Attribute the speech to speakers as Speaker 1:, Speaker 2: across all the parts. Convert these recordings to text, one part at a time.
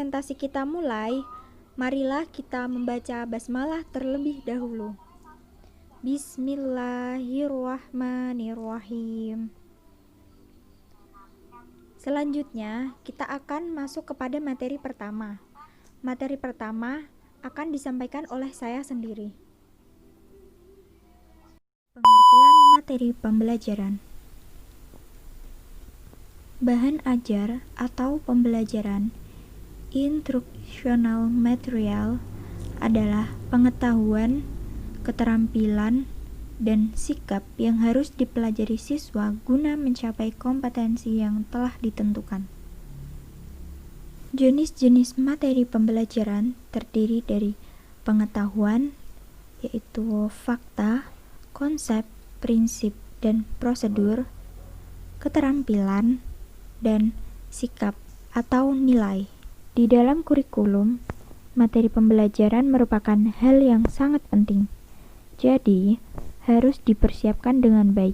Speaker 1: presentasi kita mulai, marilah kita membaca basmalah terlebih dahulu. Bismillahirrahmanirrahim. Selanjutnya, kita akan masuk kepada materi pertama. Materi pertama akan disampaikan oleh saya sendiri. Pengertian materi pembelajaran. Bahan ajar atau pembelajaran instructional material adalah pengetahuan, keterampilan, dan sikap yang harus dipelajari siswa guna mencapai kompetensi yang telah ditentukan. Jenis-jenis materi pembelajaran terdiri dari pengetahuan, yaitu fakta, konsep, prinsip, dan prosedur, keterampilan, dan sikap atau nilai. Di dalam kurikulum, materi pembelajaran merupakan hal yang sangat penting. Jadi, harus dipersiapkan dengan baik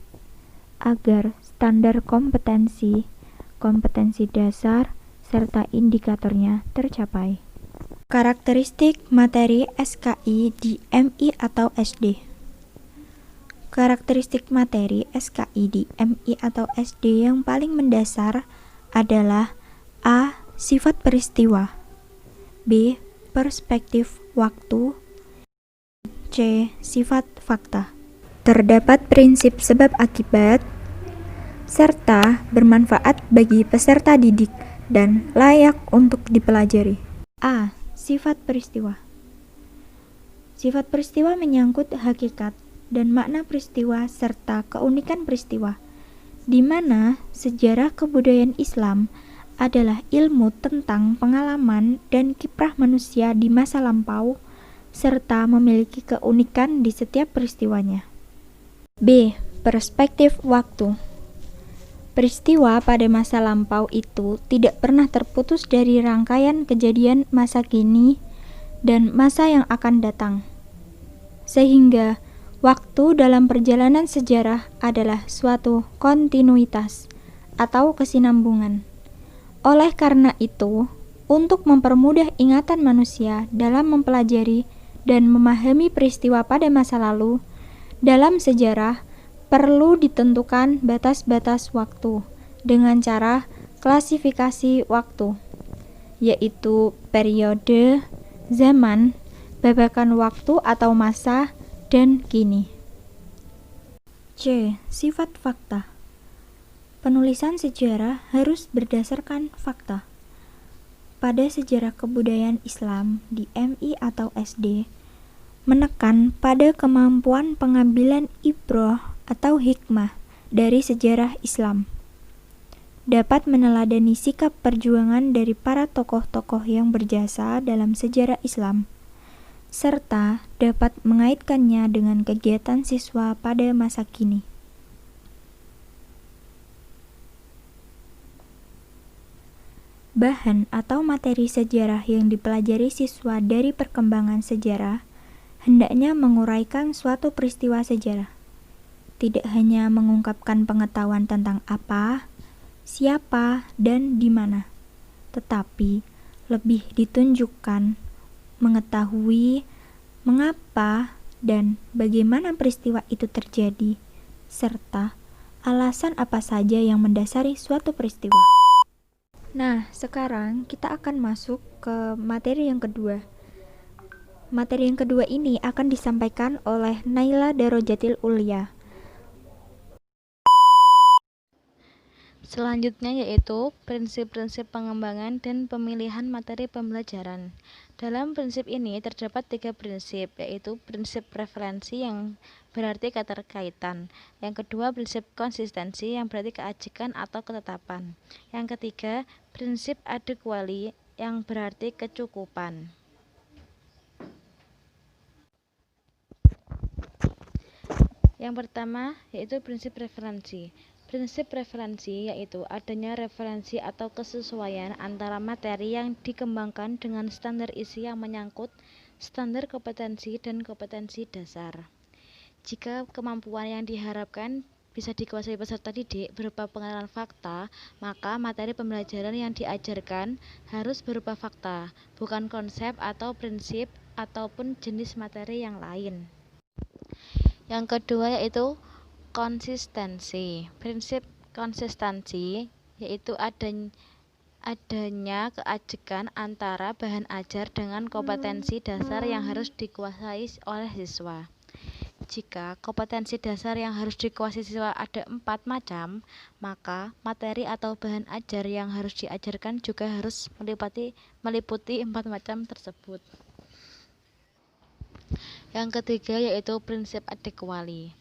Speaker 1: agar standar kompetensi dasar, serta indikatornya tercapai. Karakteristik materi SKI di MI atau SD. Karakteristik materi SKI di MI atau SD yang paling mendasar adalah A. Sifat peristiwa, B. Perspektif waktu, C. Sifat fakta. Terdapat prinsip sebab akibat, serta bermanfaat bagi peserta didik dan layak untuk dipelajari. A. Sifat peristiwa. Sifat peristiwa menyangkut hakikat dan makna peristiwa serta keunikan peristiwa, di mana sejarah kebudayaan Islam adalah ilmu tentang pengalaman dan kiprah manusia di masa lampau, serta memiliki keunikan di setiap peristiwanya. B. Perspektif waktu. Peristiwa pada masa lampau itu tidak pernah terputus dari rangkaian kejadian masa kini dan masa yang akan datang, sehingga waktu dalam perjalanan sejarah adalah suatu kontinuitas atau kesinambungan. Oleh karena itu, untuk mempermudah ingatan manusia dalam mempelajari dan memahami peristiwa pada masa lalu, dalam sejarah perlu ditentukan batas-batas waktu dengan cara klasifikasi waktu, yaitu periode, zaman, babakan waktu atau masa, dan kini. C. Sifat fakta. Penulisan sejarah harus berdasarkan fakta. Pada sejarah kebudayaan Islam di MI atau SD, menekan pada kemampuan pengambilan ibroh atau hikmah dari sejarah Islam, dapat meneladani sikap perjuangan dari para tokoh-tokoh yang berjasa dalam sejarah Islam, serta dapat mengaitkannya dengan kegiatan siswa pada masa kini. Bahan atau materi sejarah yang dipelajari siswa dari perkembangan sejarah hendaknya menguraikan suatu peristiwa sejarah, tidak hanya mengungkapkan pengetahuan tentang apa, siapa, dan di mana, tetapi lebih ditunjukkan mengetahui mengapa dan bagaimana peristiwa itu terjadi, serta alasan apa saja yang mendasari suatu peristiwa. Nah, sekarang kita akan masuk ke materi yang kedua. Materi yang kedua ini akan disampaikan oleh Naila Darojatil Ulia.
Speaker 2: Selanjutnya yaitu prinsip-prinsip pengembangan dan pemilihan materi pembelajaran. Dalam prinsip ini terdapat 3 prinsip, yaitu prinsip referensi yang berarti keterkaitan, yang kedua prinsip konsistensi yang berarti keajikan atau ketetapan, yang ketiga prinsip adequali yang berarti kecukupan. Yang pertama yaitu prinsip referensi. Prinsip referensi yaitu adanya referensi atau kesesuaian antara materi yang dikembangkan dengan standar isi yang menyangkut standar kompetensi dan kompetensi dasar. Jika kemampuan yang diharapkan bisa dikuasai peserta didik berupa pengenalan fakta, maka materi pembelajaran yang diajarkan harus berupa fakta, bukan konsep atau prinsip ataupun jenis materi yang lain. Yang kedua yaitu konsistensi. Prinsip konsistensi yaitu adanya keajekan antara bahan ajar dengan kompetensi dasar yang harus dikuasai oleh siswa. Jika kompetensi dasar yang harus dikuasai siswa ada 4 macam, maka materi atau bahan ajar yang harus diajarkan juga harus meliputi 4 macam tersebut. Yang ketiga yaitu prinsip adekuali.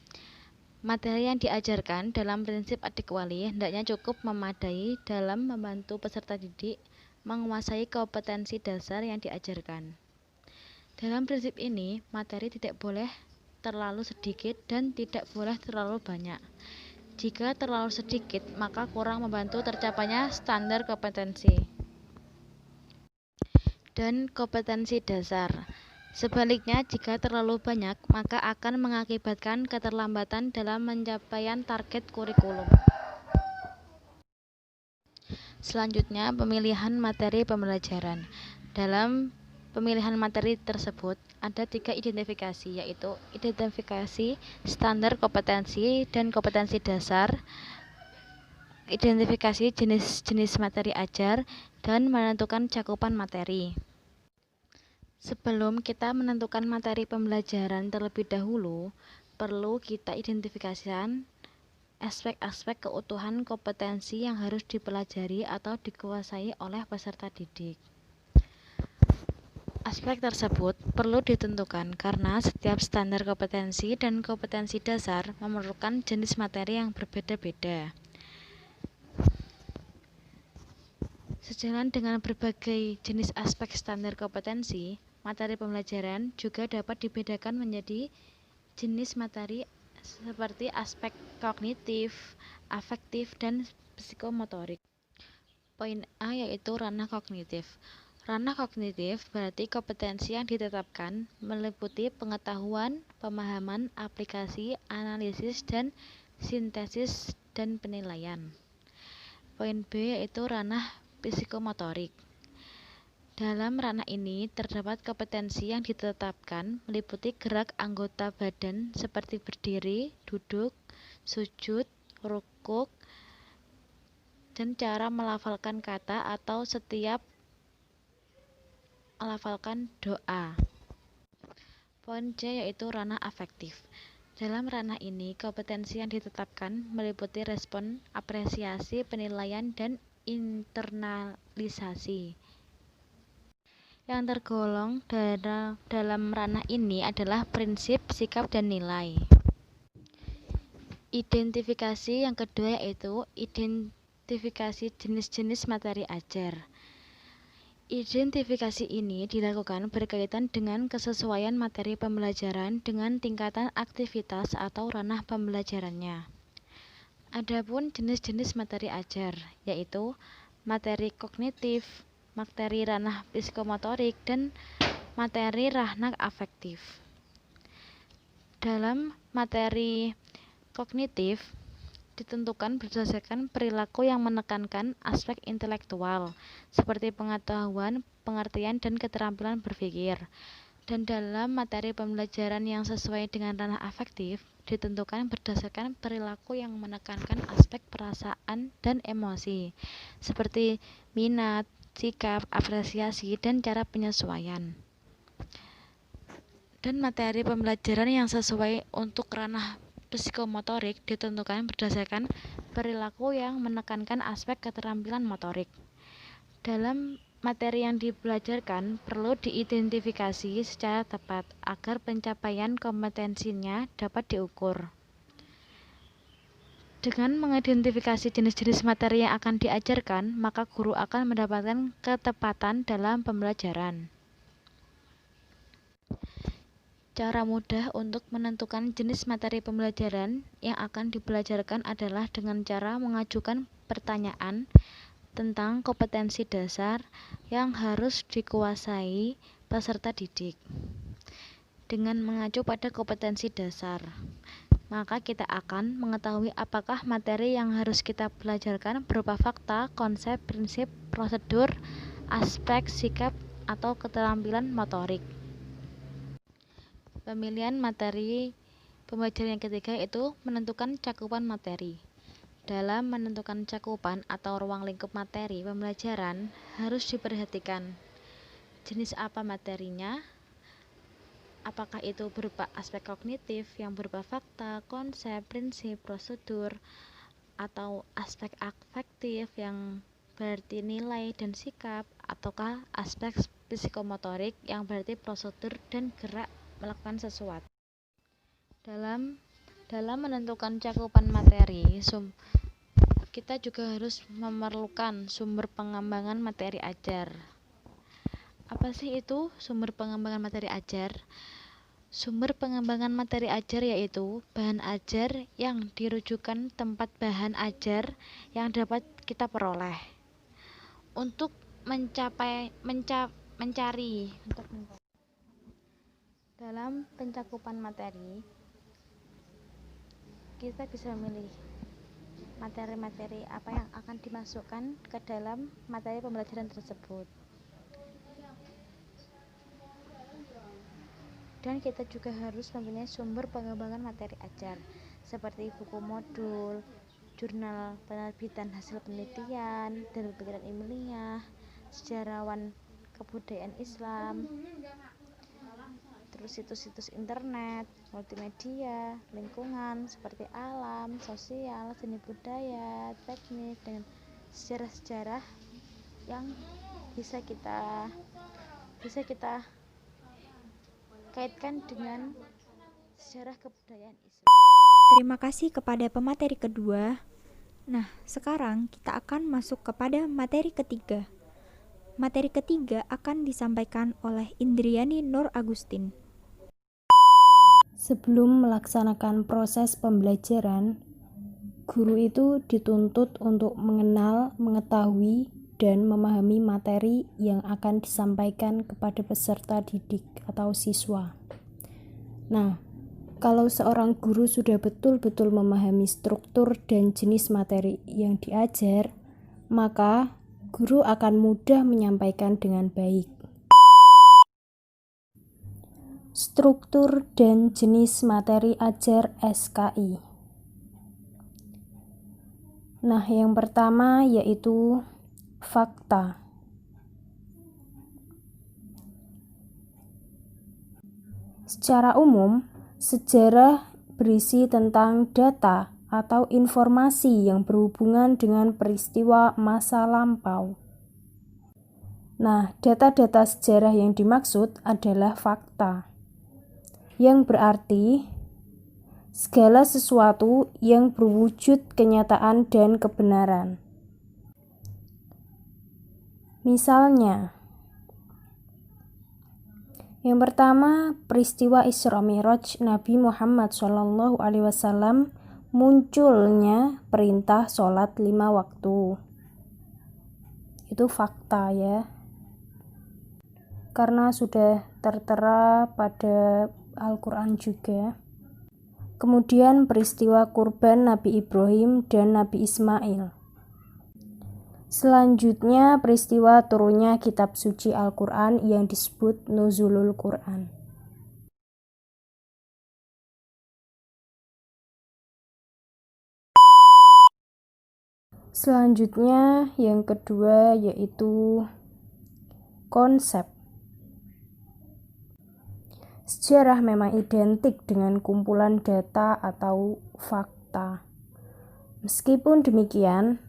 Speaker 2: Materi yang diajarkan dalam prinsip adekuali hendaknya cukup memadai dalam membantu peserta didik menguasai kompetensi dasar yang diajarkan. Dalam prinsip ini, materi tidak boleh terlalu sedikit dan tidak boleh terlalu banyak. Jika terlalu sedikit, maka kurang membantu tercapainya standar kompetensi dan kompetensi dasar. Sebaliknya, jika terlalu banyak, maka akan mengakibatkan keterlambatan dalam pencapaian target kurikulum. Selanjutnya, pemilihan materi pembelajaran. Dalam pemilihan materi tersebut ada 3 identifikasi, yaitu identifikasi standar kompetensi dan kompetensi dasar, identifikasi jenis-jenis materi ajar, dan menentukan cakupan materi. Sebelum kita menentukan materi pembelajaran terlebih dahulu, perlu kita identifikasikan aspek-aspek keutuhan kompetensi yang harus dipelajari atau dikuasai oleh peserta didik. Aspek tersebut perlu ditentukan karena setiap standar kompetensi dan kompetensi dasar memerlukan jenis materi yang berbeda-beda. Sejalan dengan berbagai jenis aspek standar kompetensi, materi pembelajaran juga dapat dibedakan menjadi jenis materi seperti aspek kognitif, afektif, dan psikomotorik. Poin A yaitu ranah kognitif. Ranah kognitif berarti kompetensi yang ditetapkan meliputi pengetahuan, pemahaman, aplikasi, analisis, dan sintesis dan penilaian. Poin B yaitu ranah psikomotorik. Dalam ranah ini terdapat kompetensi yang ditetapkan meliputi gerak anggota badan seperti berdiri, duduk, sujud, rukuk, dan cara melafalkan kata atau setiap melafalkan doa. Poin C yaitu ranah afektif. Dalam ranah ini kompetensi yang ditetapkan meliputi respon, apresiasi, penilaian, dan internalisasi. Yang tergolong dalam ranah ini adalah prinsip, sikap, dan nilai. Identifikasi yang kedua yaitu identifikasi jenis-jenis materi ajar. Identifikasi ini dilakukan berkaitan dengan kesesuaian materi pembelajaran dengan tingkatan aktivitas atau ranah pembelajarannya. Adapun jenis-jenis materi ajar yaitu materi kognitif, materi ranah psikomotorik, dan materi ranah afektif. Dalam materi kognitif ditentukan berdasarkan perilaku yang menekankan aspek intelektual seperti pengetahuan, pengertian, dan keterampilan berpikir. Dan dalam materi pembelajaran yang sesuai dengan ranah afektif ditentukan berdasarkan perilaku yang menekankan aspek perasaan dan emosi seperti minat, sikap, apresiasi, dan cara penyesuaian. Dan materi pembelajaran yang sesuai untuk ranah psikomotorik ditentukan berdasarkan perilaku yang menekankan aspek keterampilan motorik. Dalam materi yang dipelajarkan perlu diidentifikasi secara tepat agar pencapaian kompetensinya dapat diukur. Dengan mengidentifikasi jenis-jenis materi yang akan diajarkan, maka guru akan mendapatkan ketepatan dalam pembelajaran. Cara mudah untuk menentukan jenis materi pembelajaran yang akan dipelajarkan adalah dengan cara mengajukan pertanyaan tentang kompetensi dasar yang harus dikuasai peserta didik. Dengan mengacu pada kompetensi dasar, maka kita akan mengetahui apakah materi yang harus kita pelajarkan berupa fakta, konsep, prinsip, prosedur, aspek, sikap, atau keterampilan motorik. Pemilihan materi pembelajaran yang ketiga itu menentukan cakupan materi. Dalam menentukan cakupan atau ruang lingkup materi pembelajaran harus diperhatikan jenis apa materinya, apakah itu berupa aspek kognitif yang berupa fakta, konsep, prinsip, prosedur, atau aspek afektif yang berarti nilai dan sikap, ataukah aspek psikomotorik yang berarti prosedur dan gerak melakukan sesuatu. Dalam menentukan cakupan materi, kita juga harus memerlukan sumber pengembangan materi ajar. Apa sih itu sumber pengembangan materi ajar? Sumber pengembangan materi ajar yaitu bahan ajar yang dirujukan tempat bahan ajar yang dapat kita peroleh untuk mencari. Dalam pencakupan materi, kita bisa memilih materi-materi apa yang akan dimasukkan ke dalam materi pembelajaran tersebut. Dan kita juga harus mempunyai sumber pengembangan materi ajar seperti buku modul, jurnal penerbitan hasil penelitian dan pikiran ilmiah, sejarawan kebudayaan Islam, terus situs-situs internet, multimedia, lingkungan seperti alam, sosial, seni budaya, teknik, dan sejarah-sejarah yang bisa kita kaitkan dengan sejarah kebudayaan Islam.
Speaker 1: Terima kasih kepada pemateri kedua. Nah, sekarang kita akan masuk kepada materi ketiga. Materi ketiga akan disampaikan oleh Indriani Nur Agustin.
Speaker 3: Sebelum melaksanakan proses pembelajaran, guru itu dituntut untuk mengenal, mengetahui, dan memahami materi yang akan disampaikan kepada peserta didik atau siswa. Nah, kalau seorang guru sudah betul-betul memahami struktur dan jenis materi yang diajar, maka guru akan mudah menyampaikan dengan baik. Struktur dan jenis materi ajar SKI. Nah, yang pertama yaitu fakta. Secara umum, sejarah berisi tentang data atau informasi yang berhubungan dengan peristiwa masa lampau. Nah, data-data sejarah yang dimaksud adalah fakta, yang berarti segala sesuatu yang berwujud kenyataan dan kebenaran. Misalnya, yang pertama, peristiwa Isra Mi'raj Nabi Muhammad SAW, munculnya perintah sholat 5 waktu. Itu fakta ya, karena sudah tertera pada Al-Quran juga. Kemudian peristiwa kurban Nabi Ibrahim dan Nabi Ismail. Selanjutnya peristiwa turunnya kitab suci Al-Quran yang disebut Nuzulul Quran. Selanjutnya yang kedua yaitu konsep. Sejarah memang identik dengan kumpulan data atau fakta. Meskipun demikian,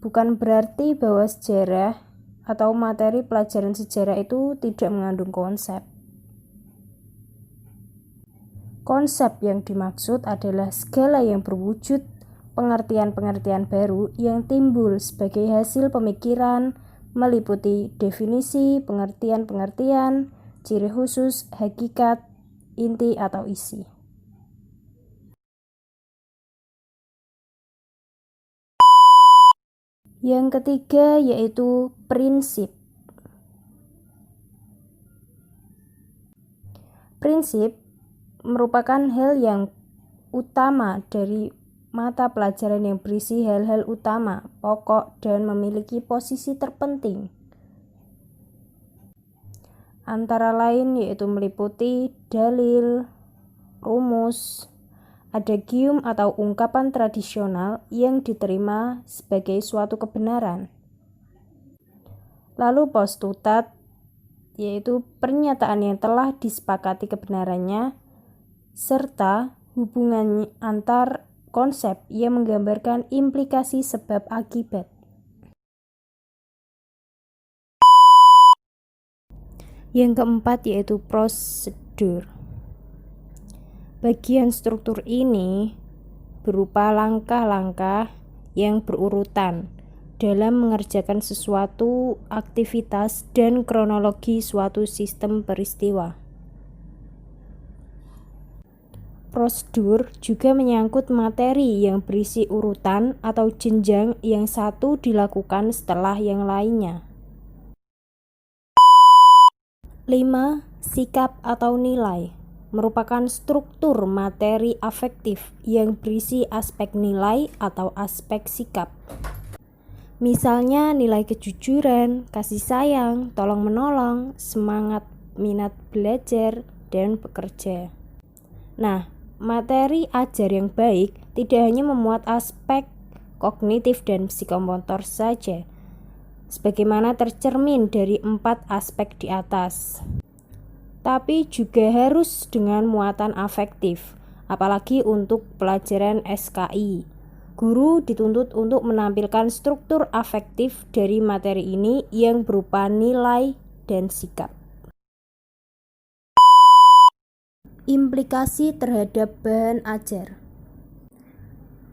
Speaker 3: bukan berarti bahwa sejarah atau materi pelajaran sejarah itu tidak mengandung konsep. Konsep yang dimaksud adalah segala yang berwujud pengertian-pengertian baru yang timbul sebagai hasil pemikiran, meliputi definisi, pengertian-pengertian, ciri khusus, hakikat, inti atau isi. Yang ketiga yaitu prinsip. Prinsip merupakan hal yang utama dari mata pelajaran yang berisi hal-hal utama, pokok, dan memiliki posisi terpenting. Antara lain yaitu meliputi dalil, rumus, adagium atau ungkapan tradisional yang diterima sebagai suatu kebenaran. Lalu postulat, yaitu pernyataan yang telah disepakati kebenarannya, serta hubungan antar konsep yang menggambarkan implikasi sebab akibat. Yang keempat yaitu prosedur. Bagian struktur ini berupa langkah-langkah yang berurutan dalam mengerjakan sesuatu aktivitas dan kronologi suatu sistem peristiwa. Prosedur juga menyangkut materi yang berisi urutan atau jenjang yang satu dilakukan setelah yang lainnya. 5. Sikap atau nilai merupakan struktur materi afektif yang berisi aspek nilai atau aspek sikap. Misalnya nilai kejujuran, kasih sayang, tolong-menolong, semangat, minat belajar, dan bekerja. Nah, materi ajar yang baik tidak hanya memuat aspek kognitif dan psikomotor saja, sebagaimana tercermin dari 4 aspek di atas, tapi juga harus dengan muatan afektif, apalagi untuk pelajaran SKI. Guru dituntut untuk menampilkan struktur afektif dari materi ini yang berupa nilai dan sikap. Implikasi terhadap bahan ajar.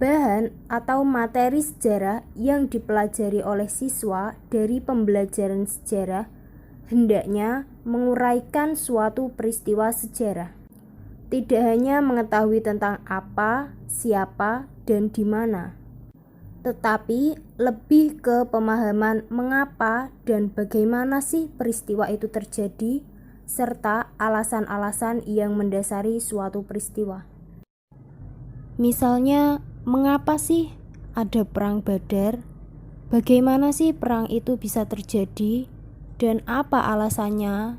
Speaker 3: Bahan atau materi sejarah yang dipelajari oleh siswa dari pembelajaran sejarah hendaknya menguraikan suatu peristiwa sejarah. Tidak hanya mengetahui tentang apa, siapa, dan di mana, tetapi lebih ke pemahaman mengapa dan bagaimana sih peristiwa itu terjadi, serta alasan-alasan yang mendasari suatu peristiwa. Misalnya, mengapa sih ada perang Badar? Bagaimana sih perang itu bisa terjadi? Dan apa alasannya?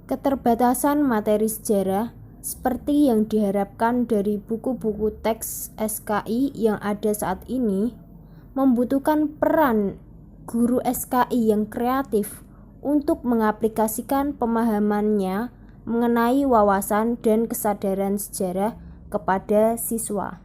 Speaker 3: Keterbatasan materi sejarah seperti yang diharapkan dari buku-buku teks SKI yang ada saat ini membutuhkan peran guru SKI yang kreatif untuk mengaplikasikan pemahamannya mengenai wawasan dan kesadaran sejarah kepada siswa.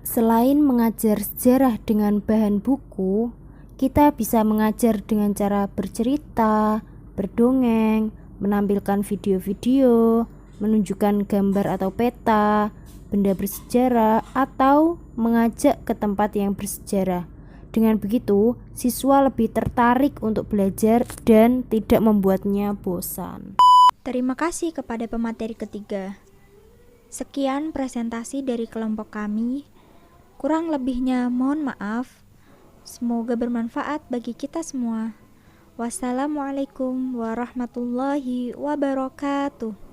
Speaker 3: Selain mengajar sejarah dengan bahan buku, kita bisa mengajar dengan cara bercerita, berdongeng, menampilkan video-video, menunjukkan gambar atau peta, benda bersejarah, atau mengajak ke tempat yang bersejarah. Dengan begitu, siswa lebih tertarik untuk belajar dan tidak membuatnya bosan.
Speaker 1: Terima kasih kepada pemateri ketiga. Sekian presentasi dari kelompok kami. Kurang lebihnya mohon maaf. Semoga bermanfaat bagi kita semua. Wassalamualaikum warahmatullahi wabarakatuh.